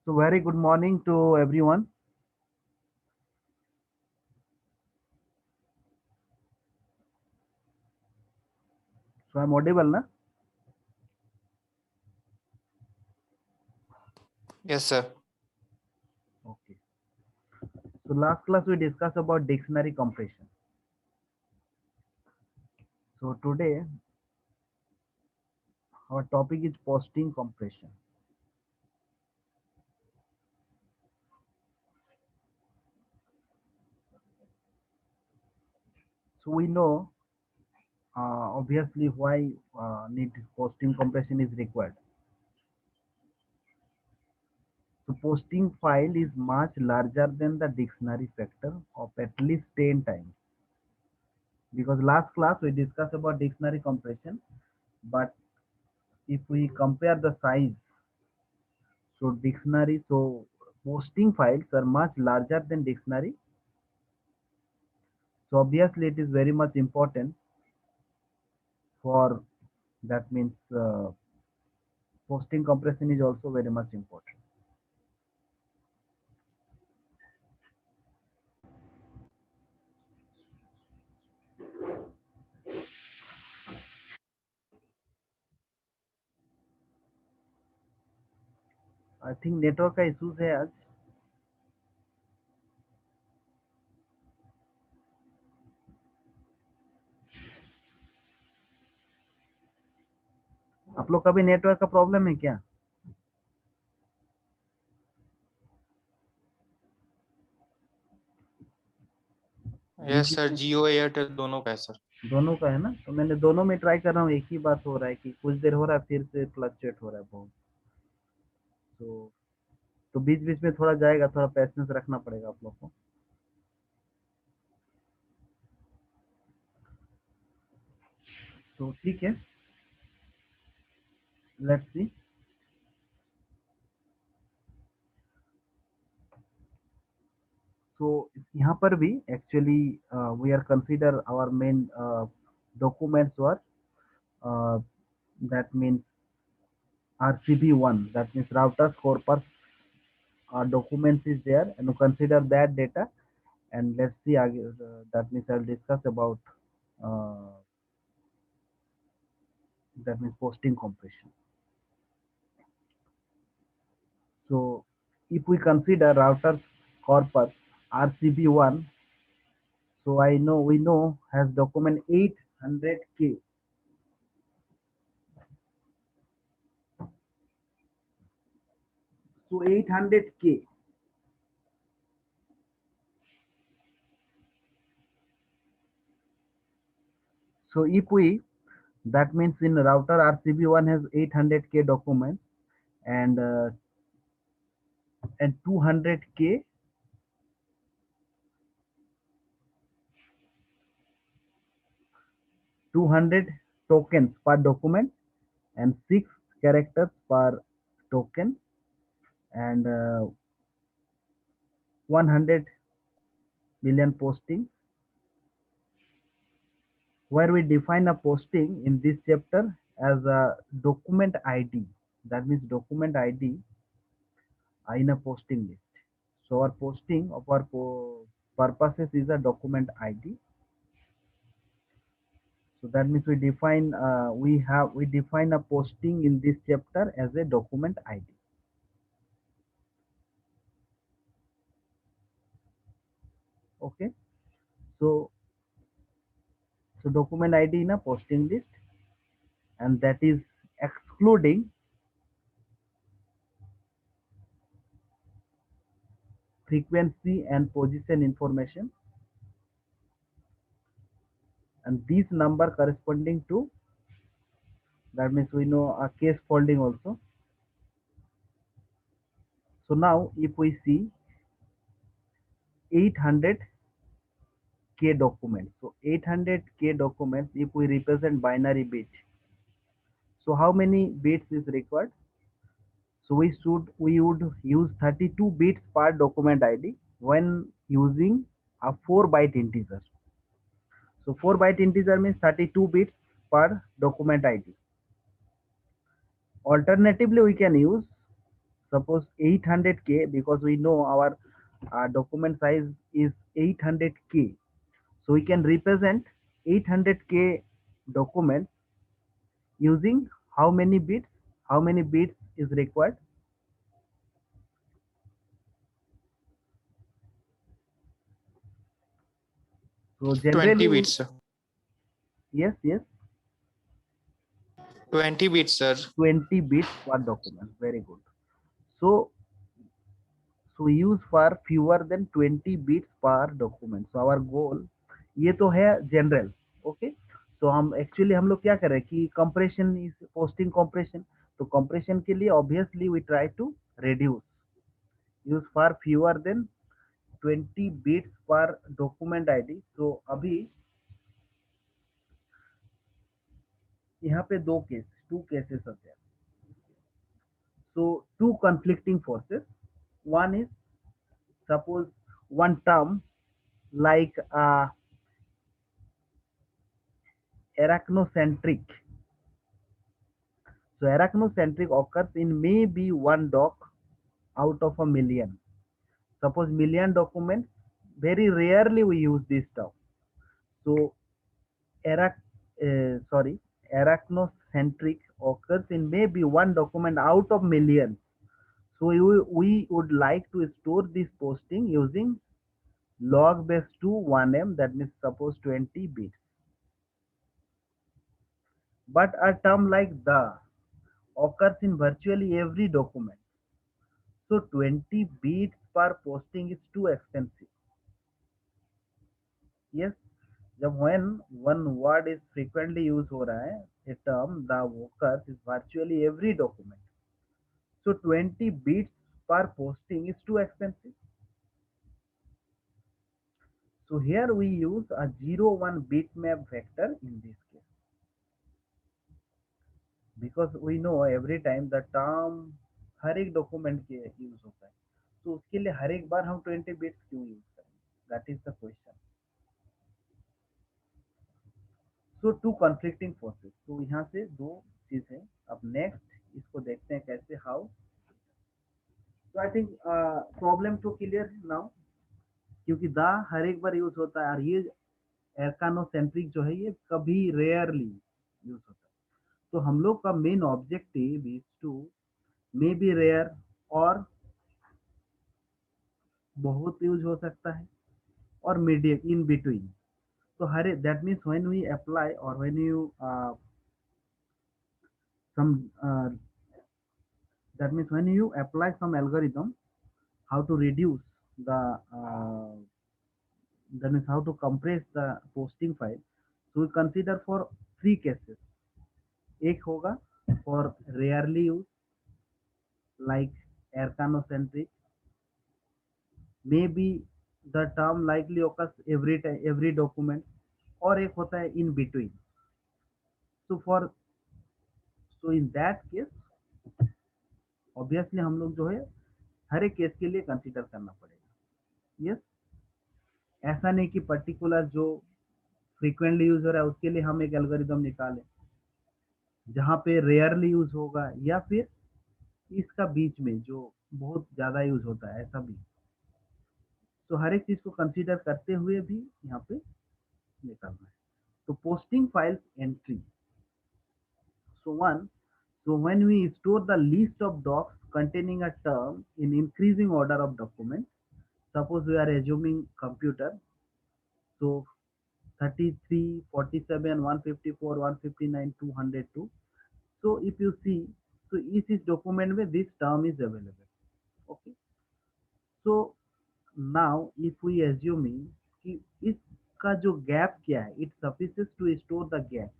So very good morning to everyone. So I'm audible, na? Yes, sir. Okay. So last class we discussed about dictionary compression. So today our topic is posting compression. So we know obviously why need posting compression is required. So posting file is much larger than the dictionary factor of at least 10 times. Because last class we discussed about dictionary compression, but if we compare the size, so dictionary, so posting files are much larger than dictionary. So obviously it is very much important for that means posting compression is also very much important. I think network का issues है आज. आप लोग का भी network का problem है क्या? यस सर, जियो एयरटेल दोनों का है सर। दोनों का है ना, तो मैंने दोनों में ट्राई कर रहा हूँ, एक ही बात हो रहा है कि कुछ देर हो रहा है फिर से फ्लक्चुएट हो रहा है बहुत. तो बीच बीच में थोड़ा जाएगा, थोड़ा पेशेंस रखना पड़ेगा आप लोग को. तो ठीक है, लेट्स सी. So यहाँ पर भी actually we are consider our main documents were uh, that means RCB1, that means routers corpus documents is there, and we consider that data, and let's see that means I'll discuss about uh, that means posting compression. So if we consider routers corpus RCB1, so we know has document 800K. So 800K. So if we, that means in router RCB1 has 800K documents, and 200K 200 tokens per document, and 6 characters per token, and 100 million posting, where we define a posting in this chapter as a document ID. That means document ID in a posting list. So our posting of our purposes is a document ID. So that means we define a posting in this chapter as a document ID. Okay. So document ID in a posting list, and that is excluding frequency and position information, and this number corresponding to, that means we know a case folding also. So now if we see 800K documents, so 800K documents, if we represent binary bit, so how many bits is required? So we would use 32 bits per document ID when using a 4-byte integer. So 4-byte integer means 32 bits per document ID. Alternatively, we can use suppose 800K, because we know our document size is 800K. So we can represent 800K documents using how many bits? How many bits is required? So 20 generally, bits, sir. yes, yes, 20 bits, sir. 20 bits per document. Very good. So, so we use for fewer than 20 bits per document. So our goal, ये तो है general, okay. तो हम actually हम लोग क्या कर रहे हैं कि कंप्रेशन इज पोस्टिंग कंप्रेशन. तो कंप्रेशन के लिए obviously we try to reduce, use for fewer than 20 bits per document ID. तो अभी यहाँ पे दो केस, टू केसेस होते हैं. So two conflicting forces. One is, suppose one term like arachnocentric. So arachnocentric occurs in maybe one doc out of a million. Suppose million documents, very rarely we use this term. So arachnocentric occurs in maybe one document out of millions. So we would like to store this posting using log base 2 1m, that means suppose 20 bits. But a term like the occurs in virtually every document. So 20 bits per posting is too expensive. Yes, when one word is frequently used हो रहा है, a term the occurs is virtually every document. So 20 bits per posting is too expensive. So here we use a 0 1 bitmap vector in this case, because we know every time the term हर एक document के use होता है, तो उसके लिए हर एक बार हम 20 bits क्यों यूज करें? That is the question. So two conflicting forces. तो यहाँ से दो चीज है. अब नेक्स्ट इसको देखते हैं कैसे, हाउ. तो आई थिंक प्रॉब्लम तो क्लियर है नाउ, क्योंकि द हर एक बार यूज होता है और ये एर्कानोसेंट्रिक जो है ये कभी रेयरली यूज होता है. तो हम लोग का main objective is to may be rare और बहुत यूज हो सकता है और मीडियम इन बिटवीन. तो हर that means when we apply or when you some that means when you apply some algorithm how to reduce the that means how to compress the posting file. So we consider for three cases. एक होगा for rarely used like arcanocentric, maybe the term likely occurs every time every document, और एक होता है in between. So in that case obviously हम लोग जो है हर एक केस के लिए कंसीडर करना पड़ेगा. यस, ऐसा नहीं कि पर्टिकुलर जो फ्रीक्वेंटली यूज हो रहा है उसके लिए हम एक एल्गोरिदम निकालें जहाँ पे रेयरली यूज होगा, या फिर इसका बीच में जो बहुत ज़्यादा यूज होता है, ऐसा भी. तो हर एक चीज़ को कंसीडर करते हुए भी यहाँ पे निकालना है. तो posting files entry. So one, so when we store the list of docs containing a term in increasing order of documents, suppose we are assuming computer, so 33, 47, 154, 159, 202. So if you see, so each document where this term is available. Okay. So now if we assuming कि इसका जो gap क्या है, it suffices to store the gap.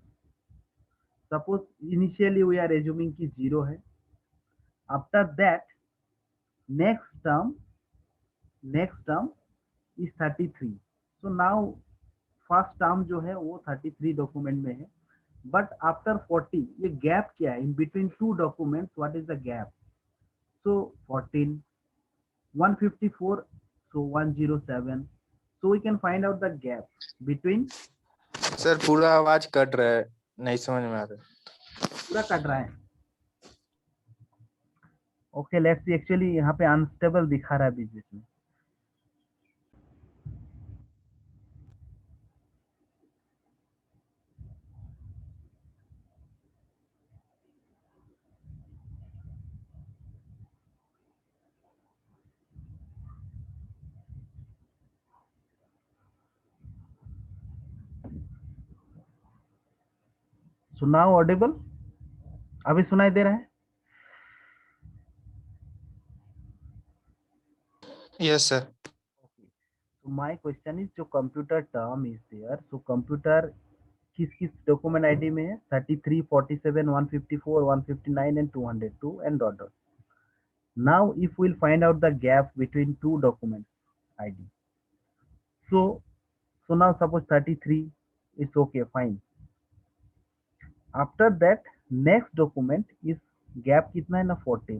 Suppose initially we are assuming कि 0 है. After that next term is 33. So now first term जो है वो 33 डॉक्यूमेंट में है, बट आफ्टर 40 ये गैप क्या है in between two documents, what is the gap? So 14, 154, so 107. So we can find out the gap between. Sir पूरा आवाज कट रहा है, नहीं समझ में आ रहा. पूरा कट रहा है. ओके लेट्स सी, एक्चुअली यहाँ पे अनस्टेबल दिखा रहा है बीच बीच में। सो नाउ ऑडिबल, अभी सुनाई दे रहा है? Yes, sir. Okay, so my question is जो computer term is there, so computer किस किस डॉक्यूमेंट आईडी में है? 33, 47, 154, 159 and 202 and dot dot. Now if we'll find out the gap between two documents id, so now suppose 33 is okay, fine. After that next document is gap कितना है ना 14,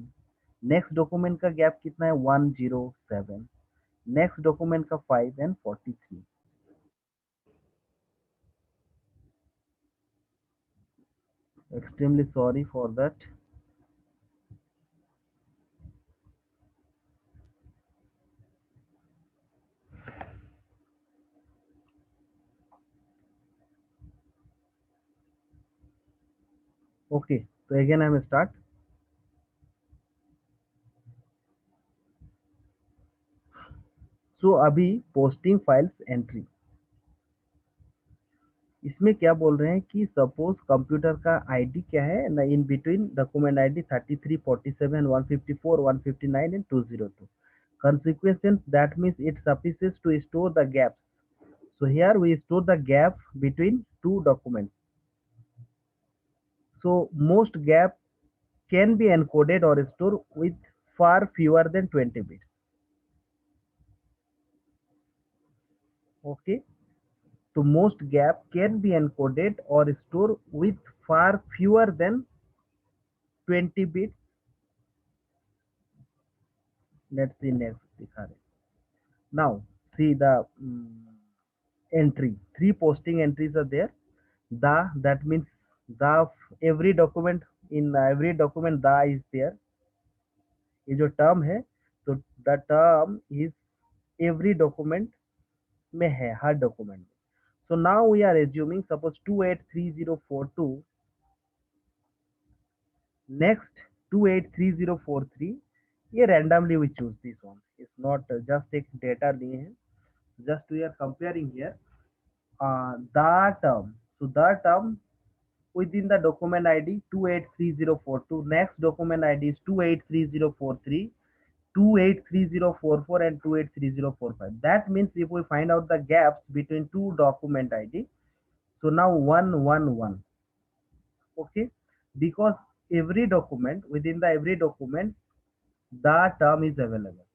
next document का gap कितना है 107, next document का 5 and 43। Extremely sorry for that. Okay, तो again I am start. सो अभी posting files entry, इसमें क्या बोल रहे हैं कि सपोज कंप्यूटर का आईडी क्या है ना, in between document ID 33, 47, 154, 159 and 202। Consequence that means it suffices to store the gaps. So here we store the gap between two documents. So most gap can be encoded or stored with far fewer than 20 bits. Okay, so most gap can be encoded or stored with far fewer than 20 bits. Let's see next दिखा रहे। Now see the entry, three posting entries are there. The, that means the, every document, in every document the is there, ये जो term है, तो the term is every document में है, हर document में। So now we are assuming suppose 283042, next 283043, ये randomly we choose this one, it's not just एक डेटा लिए हैं, just we are comparing here the term. So the term within the document ID 283042, next document ID is 283043, 283044 and 283045. That means if we find out the gaps between two document ID, so now 111, okay, because every document, within the every document the term is available,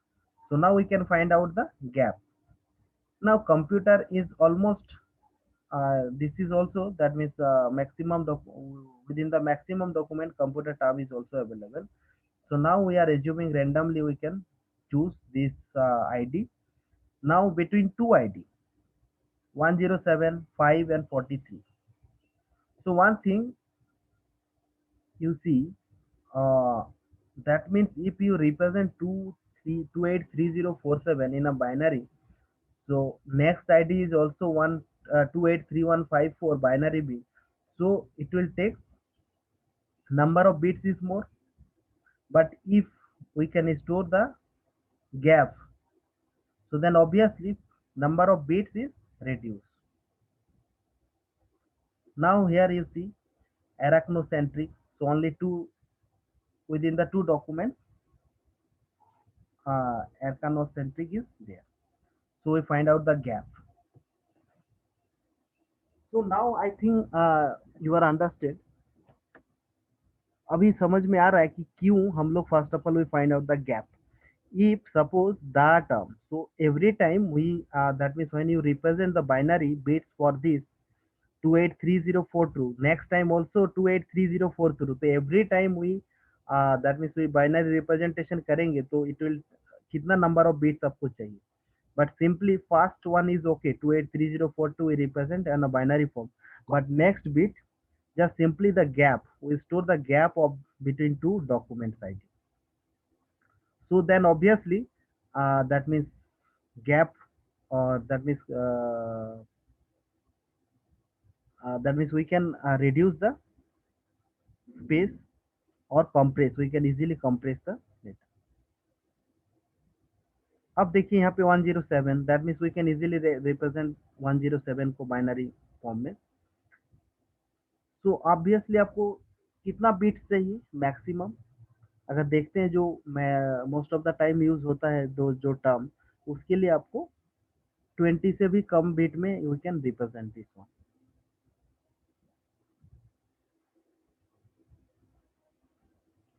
so now we can find out the gap. Now computer is almost this is also, that means maximum within the maximum document computer term is also available. So now we are assuming randomly we can choose this id. Now between two id 107, 5 and 43, so one thing you see, uh, that means if you represent 283047 in a binary, so next id is also 283154 binary bit, so it will take number of bits is more, but if we can store the gap, so then obviously number of bits is reduced. Now here you see arachnocentric, so only two, within the two documents arachnocentric is there, so we find out the gap. So now I think you are understood, अभी समझ में आ रहा है कि क्यों हम लोग first of all we find out the gap. if suppose the term, so every time we that means when you represent the binary bits for this 283042, next time also 283042, तो every time we that means we binary representation करेंगे तो it will कितना number of bits आपको चाहिए, but simply first one is okay, 283042 we represent in a binary form, but next bit just simply the gap, we store the gap of between two documents id. So then obviously that means gap, or that means we can reduce the space or compress, we can easily compress the data. अब देखिए यहाँ पे 107, that means we can easily represent 107 को binary form में. So obviously आपको कितना bit चाहिए maximum, अगर देखते हैं जो मैं most of the time use होता है दो जो टर्म, उसके लिए आपको 20 से भी कम बिट में we can represent this one.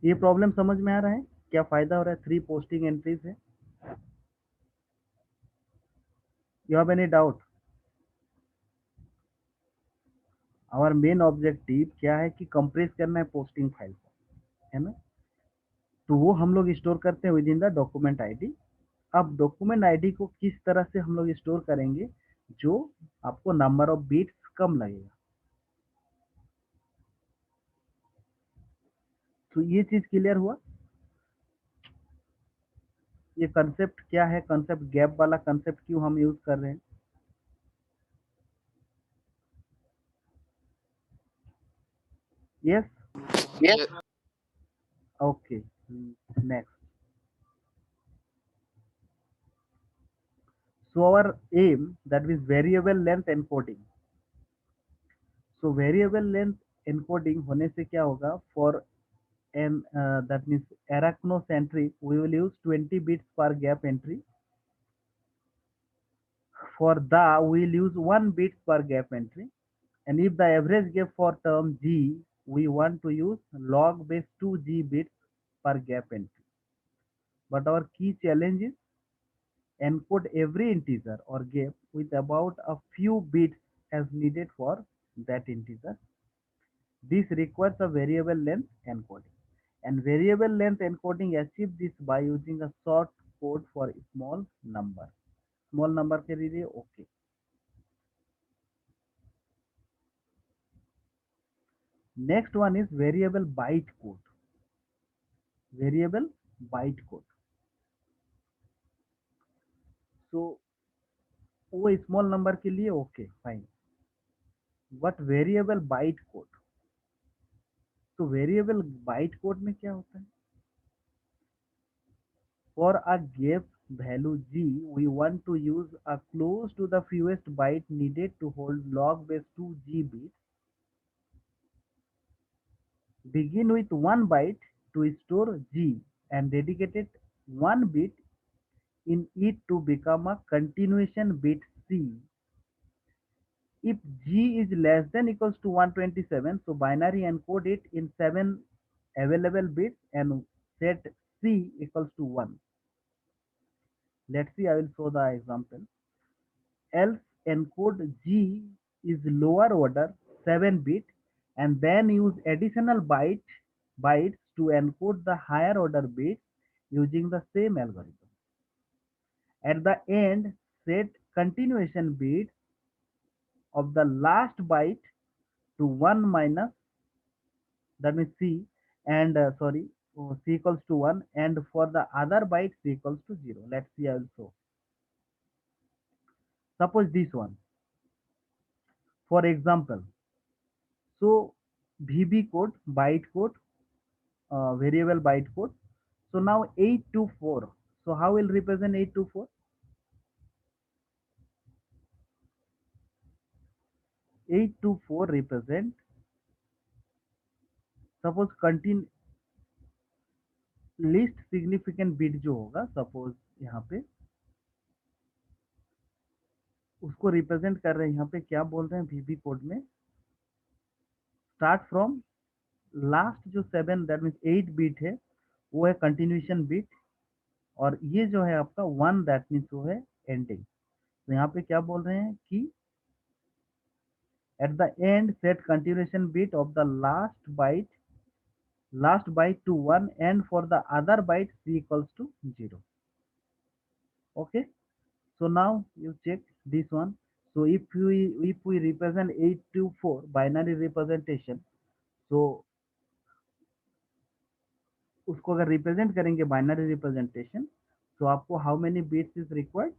ये प्रॉब्लम समझ में आ रहा है, क्या फायदा हो रहा है? 3 पोस्टिंग एंट्रीज है. You have any doubt? Our main objective क्या है कि कंप्रेस करना है पोस्टिंग फाइल को, है ना. तो वो हम लोग स्टोर करते हैं with in the document ID. अब डॉक्यूमेंट आईडी को किस तरह से हम लोग स्टोर करेंगे जो आपको नंबर ऑफ बिट्स कम लगेगा. तो ये चीज क्लियर हुआ. ये कंसेप्ट क्या है, कंसेप्ट गैप वाला कंसेप्ट क्यों हम यूज कर रहे हैं. Yes. Ye- okay. Next. So our aim that is variable length encoding. So variable length encoding होने से क्या होगा, for N that means arachnocentric we will use 20 bits per gap entry. For the we will use 1 bit per gap entry. And if the average gap for term G, we want to use log base 2G bits per gap entry. But our key challenge is encode every integer or gap with about a few bits as needed for that integer. This requires a variable length encoding. And variable length encoding achieves this by using a short code for small number. Small number के लिए okay. Next one is variable byte code. Variable byte code. So वो small number के लिए okay fine. But variable byte code, तो variable byte code में क्या होता है, for a gap value g we want to use a close to the fewest byte needed to hold log base 2g bit. Begin with 1 byte to store g and dedicated 1 bit in it to become a continuation bit c. If G is less than equals to 127, so binary encode it in 7 available bits and set C equals to 1. Let's see, I will show the example. Else encode G is lower order 7 bit and then use additional bytes to encode the higher order bits using the same algorithm. At the end, set continuation bit of the last byte to 1 minus, that means C, and C equals to 1, and for the other byte C equals to 0. Let's see also. Suppose this one, for example. So VB code, byte code, variable byte code. So now 824. So how will represent 824? 824 represent, suppose continue least significant bit जो होगा, suppose यहाँ पे उसको represent कर रहे हैं. यहाँ पे क्या बोल रहे हैं VB कोड में, स्टार्ट फ्रॉम लास्ट जो 7 दैट मीन्स 8 बिट है वो है कंटिन्यूशन बिट, और ये जो है आपका 1 दैट मीन्स वो है एंडिंग. तो यहाँ पे क्या बोल रहे हैं कि at the end set continuation bit of the last byte to 1 and for the other byte c equals to 0. Okay. So now you check this one. So if we represent 824 binary representation, so उसको अगर represent करेंगे binary representation, तो आपको how many bits is required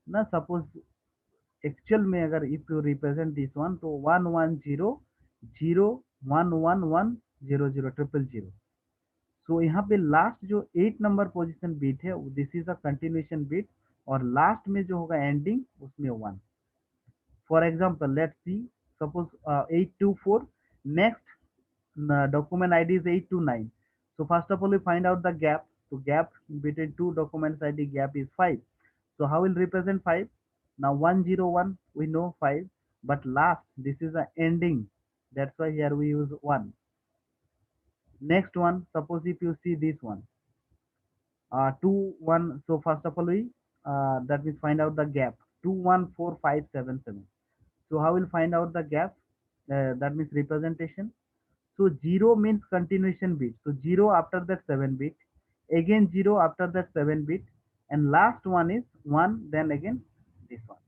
ना, suppose actual में अगर if you represent this one, तो 110011110000000। So यहाँ पे लास्ट जो 8 नंबर पोजीशन बीट है, this is a continuation bit, और लास्ट में जो होगा एंडिंग उसमें 1। For example let's see, suppose 824, next document ID is 829. So first of all, we find out the gap. So gap between two documents ID gap is 5. So how will represent 5? Now 101 we know 5, but last this is the ending. That's why here we use 1. Next one, suppose if you see this one, 2 1. So first of all we that means find out the gap, 214577. So how will find out the gap? That means representation. So 0 means continuation bit. So 0 after that 7 bit, again 0 after that 7 bit, and last one is 1, then again this one.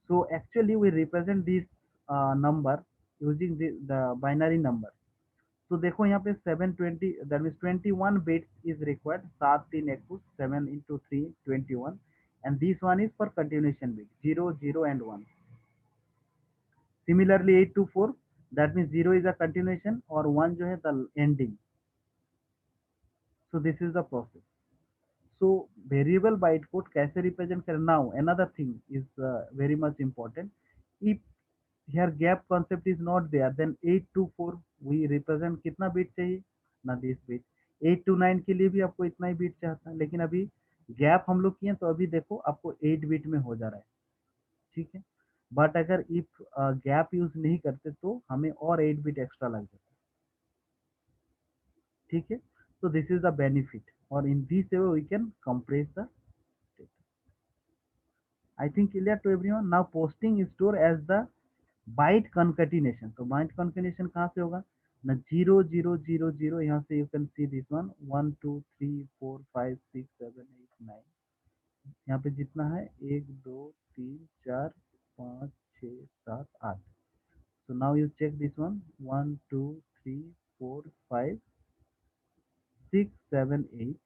So actually we represent this number using the binary number. So देखो यहाँ पे 720, that means 21 bits is required, 7 3 21, 7 into 3 21, and this one is for continuation bit 0 0 and 1. Similarly 8 to 4, that means 0 is a continuation और 1 जो है the ending. So this is the process. So variable bytecode कैसे represent करें? Now another thing is very much important. If here gap concept is not there, then 8 to 4 we represent कितना bit चाहिए ना, this bit. 8 to 9 के लिए भी आपको इतना ही bit चाहता है, लेकिन अभी गैप हम लोग किए तो अभी देखो आपको 8 बिट में हो जा रहा है, ठीक है। बट अगर इफ गैप यूज नहीं करते तो हमें और 8 बिट एक्स्ट्रा लग जाता है, ठीक है। So this is the benefit, or in this way we can compress the data. I think clear to everyone. Now posting store as the byte concatenation. तो byte concatenation कहाँ से होगा ना, 0000, यहाँ से you can see this one 1 2 3 4 5 6 7 8 9, यहाँ पे जितना है 1 2 3 4 5 6 7 8. So now you check this one 1 2 3 4 5 6 7 8.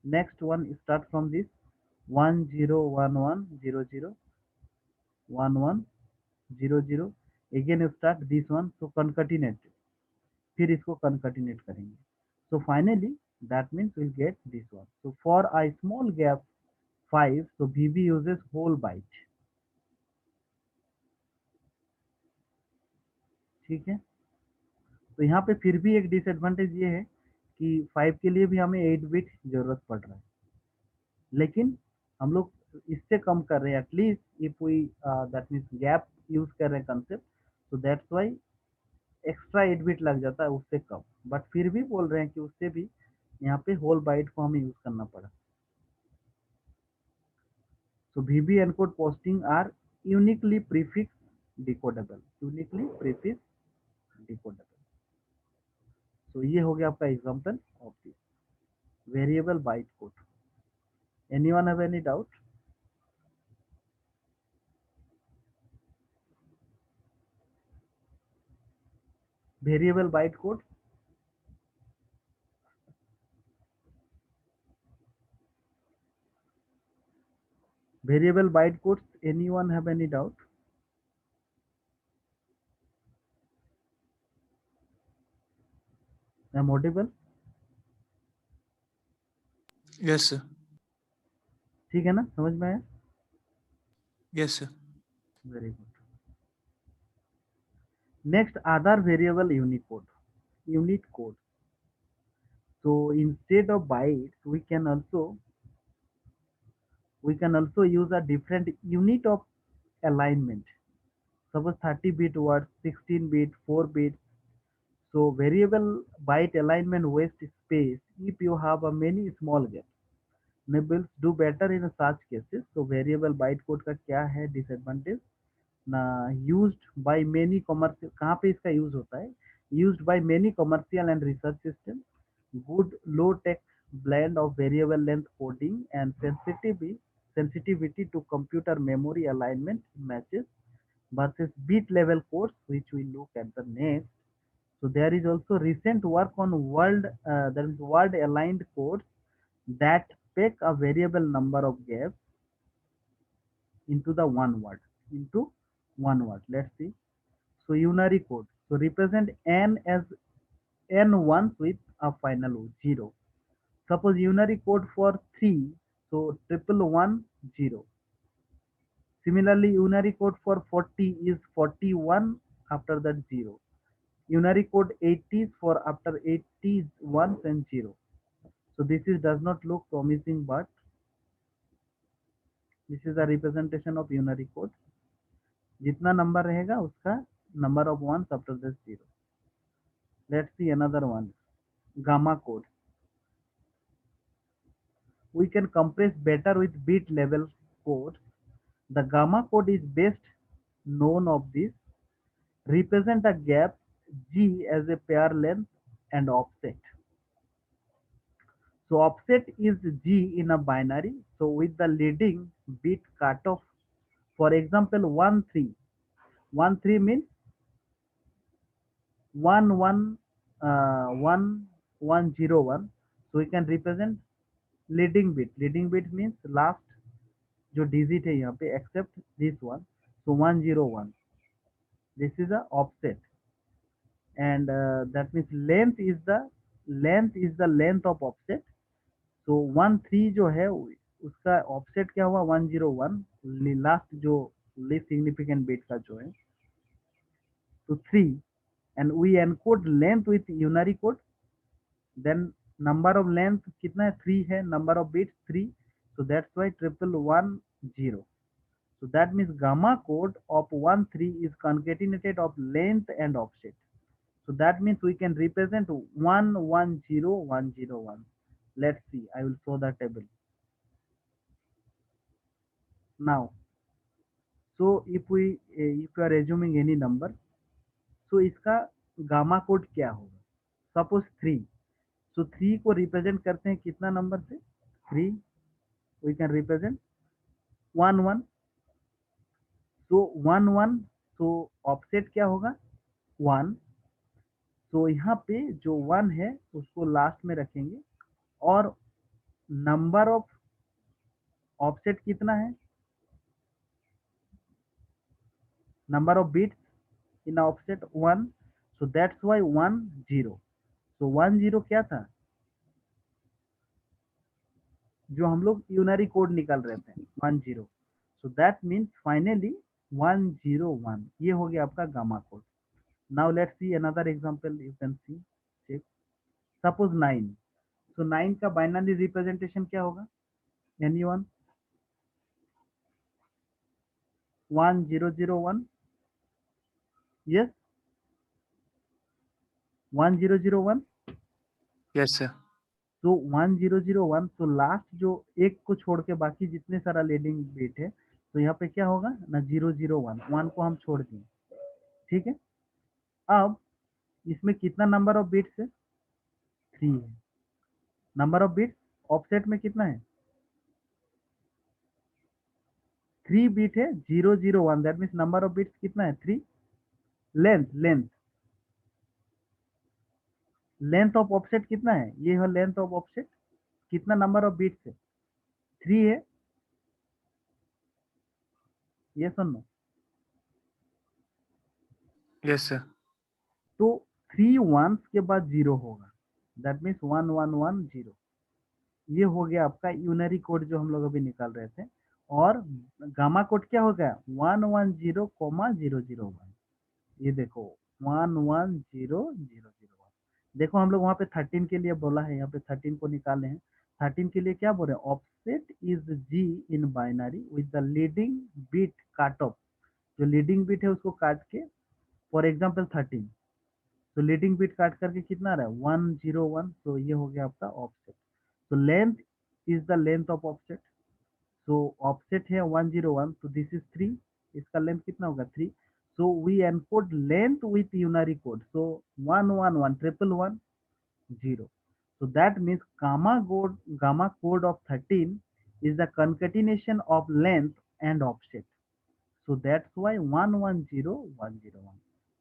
Next one start from this 1011001100, again you start this one, so concatenate, फिर इसको concatenate करेंगे. So finally that means we'll get this one. So for a small gap 5, so VB uses whole byte, ठीक है। तो यहाँ पे फिर भी एक डिसएडवांटेज ये है कि 5 के लिए भी हमें 8 बिट जरूरत पड़ रहा है, लेकिन हम लोग इससे कम कर रहे हैं, at least if we that means gap use कर रहे हैं कंसेप्ट, तो दैट्स वाई एक्स्ट्रा 8 बिट लग जाता है उससे कम, बट फिर भी बोल रहे हैं कि उससे भी यहाँ पे होल बाइट को हमें यूज करना पड़ा। So VB encode posting are uniquely prefix decodable, uniquely prefix decodable. So ये हो गया आपका example of this variable byte code. Anyone have any doubt? Variable bytecode. Variable bytecodes. Anyone have any doubt? I'm audible? Yes, sir. ठीक है ना, समझ में आया? Yes, sir. Very good. Next, other variable Unicode. Unit code. So instead of bytes, we can also use a different unit of alignment. Suppose 30-bit words, 16-bit, 4-bit. So variable byte alignment waste space if you have a many small gaps. Nibbles do better in such cases. So variable bytecode का क्या है disadvantage ना, used by many commercial, कहाँ पे इसका use होता है, used by many commercial and research systems, good low tech blend of variable length coding and sensitivity to computer memory alignment matches versus bit level codes, which we look at the next. So there is also recent work on there is word aligned codes that pack a variable number of gaps into the one word, into one word. Let's see. So unary code. So represent n as n ones with a final 0. Suppose unary code for 3, so triple one 0. Similarly, unary code for 40 is 41 after that 0. Unary code 80 for after 80 ones and 0. So this is does not look promising, but this is a representation of unary code. जितना number रहेगा उसका number of ones after this 0. Let's see another one. Gamma code. We can compress better with bit level code. The gamma code is best known of this. Represent a gap G as a pair length and offset. So offset is G in a binary. So with the leading bit cutoff, for example, 1 3. 1 3 means 1 1 1 1 0 1. So we can represent leading bit. Leading bit means last जो digit है यहाँ पे except this one. So 101. This is a offset, and that means length is the length of offset. So 1 3 जो है उसका offset क्या हुआ 101, last जो least significant bit का जो है तो 3, and we encode length with unary code. Then number of length कितना है 3 है, number of bits 3, so that's why 1110. So that means gamma code of 1 3 is concatenated of length and offset. So that means we can represent 110101. Let's see, I will show the table now. So if you are assuming any number, so इसका gamma code क्या होगा? Suppose 3. सो 3 को represent करते हैं कितना नंबर से? 3. We can represent 1 1. So 1 1, so offset क्या होगा 1. तो यहाँ पे जो 1 है उसको लास्ट में रखेंगे, और नंबर ऑफ ऑफसेट कितना है? Number of bits in offset 1. So that's why 1 0. सो 1 0 क्या था जो हम लोग यूनरी कोड निकाल रहे थे 1 0. So that means finally 101. ये हो गया आपका gamma code. Now let's see another example. You can see check. Suppose 9. So 9 का बाइनरी रिप्रेजेंटेशन क्या होगा? एनीवन? 1001. यस, 1001. Yes, sir. तो 1001, तो लास्ट जो एक को छोड़ के बाकी जितने सारा लीडिंग बिट है, तो यहाँ पे क्या होगा ना 001. 1 को हम छोड़ दिए. ठीक है. अब इसमें कितना नंबर ऑफ बिट्स है? 3 है. नंबर ऑफ बिट्स ऑफसेट में कितना है? 3 बिट है. 001, that means number of bits कितना है? 3. लेंथ लेंथ ऑफ ऑफसेट कितना है? ये है लेंथ ऑफ ऑफसेट. कितना नंबर ऑफ बिट्स है? 3 है. ये सुनो. Yes, sir. तो 3 वंस के बाद 0 होगा, दैट मीन्स 1110. ये हो गया आपका यूनरी कोड जो हम लोग अभी निकाल रहे थे. और गामा कोड क्या हो गया? 110,001. ये देखो 110,001. देखो हम लोग वहां पे 13 के लिए बोला है, यहाँ पे 13 को निकाले हैं. 13 के लिए क्या बोल रहे हैं? Offset is G in binary with the leading bit cut off. जो लीडिंग बिट है उसको काट के, फॉर एग्जाम्पल 13, तो लीडिंग बिट काट करके कितना आ रहा है? 101. तो ये हो गया आपका ऑफसेट. तो length is the length of offset. So offset है 101, तो दिस इज 3. इसका लेंथ कितना होगा? 3. So we encode length with unary code. So 111 111 0. So that means gamma code of 13 is the concatenation of length and offset. So that's why 110101.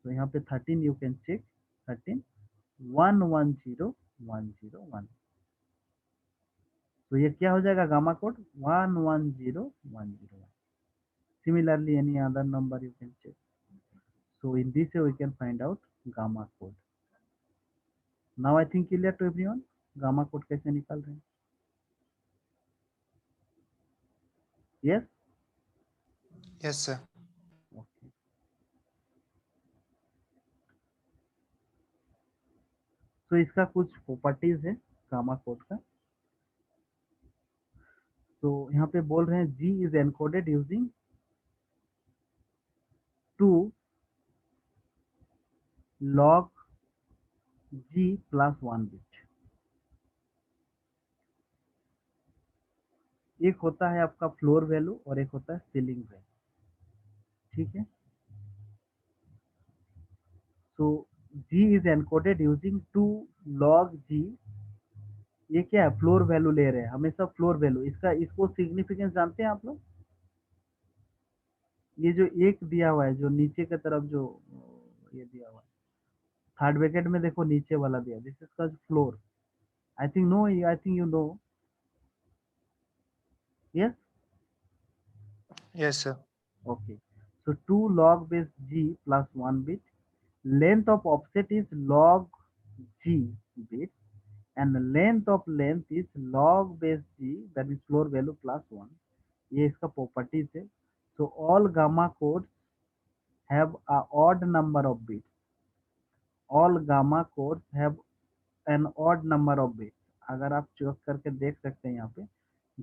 So यहाँ पे 13 you can check. 13 110101। तो ये क्या हो जाएगा gamma code 110101। Similarly, any other number you can check. So in this way we can find out gamma code. Now I think clear to everyone gamma code कैसे निकाल रहे हैं? Yes. Yes, sir. Okay. तो इसका कुछ properties है gamma code का। तो यहाँ पे बोल रहे हैं G is encoded using 2 log G plus 1 bit। एक होता है आपका फ्लोर वैल्यू और एक होता है सीलिंग वैल्यू, ठीक है। सो G is encoded using 2 log G। ये क्या है? फ्लोर वैल्यू ले रहे हैं, हमेशा फ्लोर वैल्यू। इसको सिग्निफिकेंस जानते हैं आप लोग? ये जो एक दिया हुआ है, जो नीचे की तरफ जो ये दिया हुआ है थर्ड ब्रैकेट में, देखो नीचे वाला दिया, this is called floor. I think no, I think you know. Yes, Yes, sir. Okay. So 2 log base G plus 1 bit, length of offset is log G bit, and the length of length is log base G, that is floor value plus 1। ये इसका properties है। So all gamma codes have a odd number of bits। All gamma codes have an odd number of bits। अगर आप check करके देख सकते हैं यहाँ पे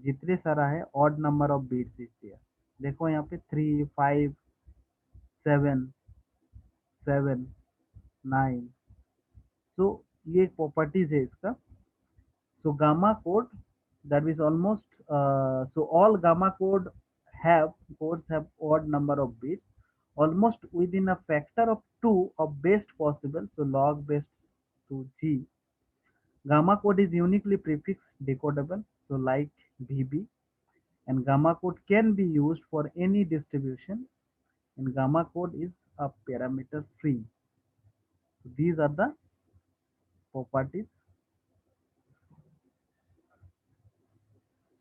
जितने सारा है odd number of bits is there। देखो यहाँ पे 3 5 7 7 9। तो ये प्रॉपर्टीज है इसका। So gamma code, that is almost so all gamma codes have odd number of bits almost within a factor of 2 of best possible, so log base to G। Gamma code is uniquely prefix decodable, so like VB, and gamma code can be used for any distribution, and gamma code is a parameter free। So these are the properties।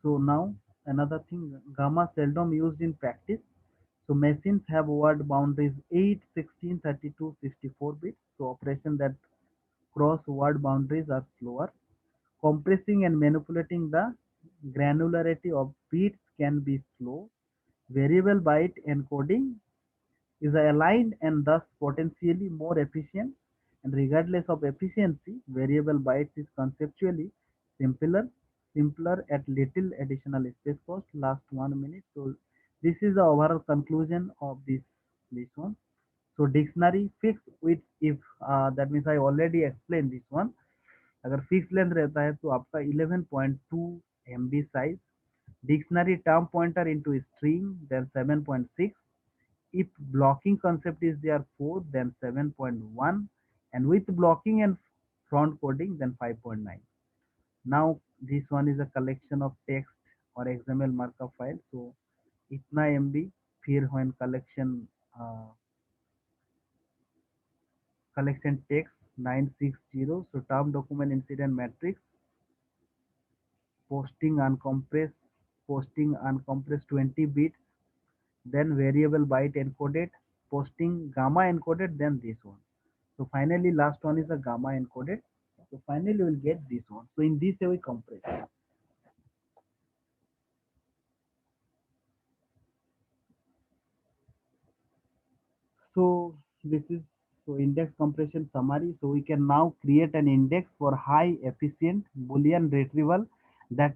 So now another thing, gamma seldom used in practice। So machines have word boundaries 8, 16, 32, 64 bits. So operations that cross word boundaries are slower. Compressing and manipulating the granularity of bits can be slow. Variable byte encoding is aligned and thus potentially more efficient. And regardless of efficiency, variable bytes is conceptually simpler at little additional space cost. Last 1 minute. So this is the overall conclusion of this one। So dictionary fixed with if, that means I already explained this one। अगर fix length रहता है तो आपका 11.2 MB size. Dictionary term pointer into string then 7.6। if blocking concept is there 4, then 7.1, and with blocking and front coding then 5.9। now this one is a collection of text or XML markup file। so itna MB, फिर when collection text 960। so term document incident matrix, posting uncompressed 20 bits, then variable byte encoded, posting gamma encoded, then this one। So finally last one is the gamma encoded। So finally we will get this one। So in this way we compress। So this is so index compression summary। So we can now create an index for high efficient Boolean retrieval that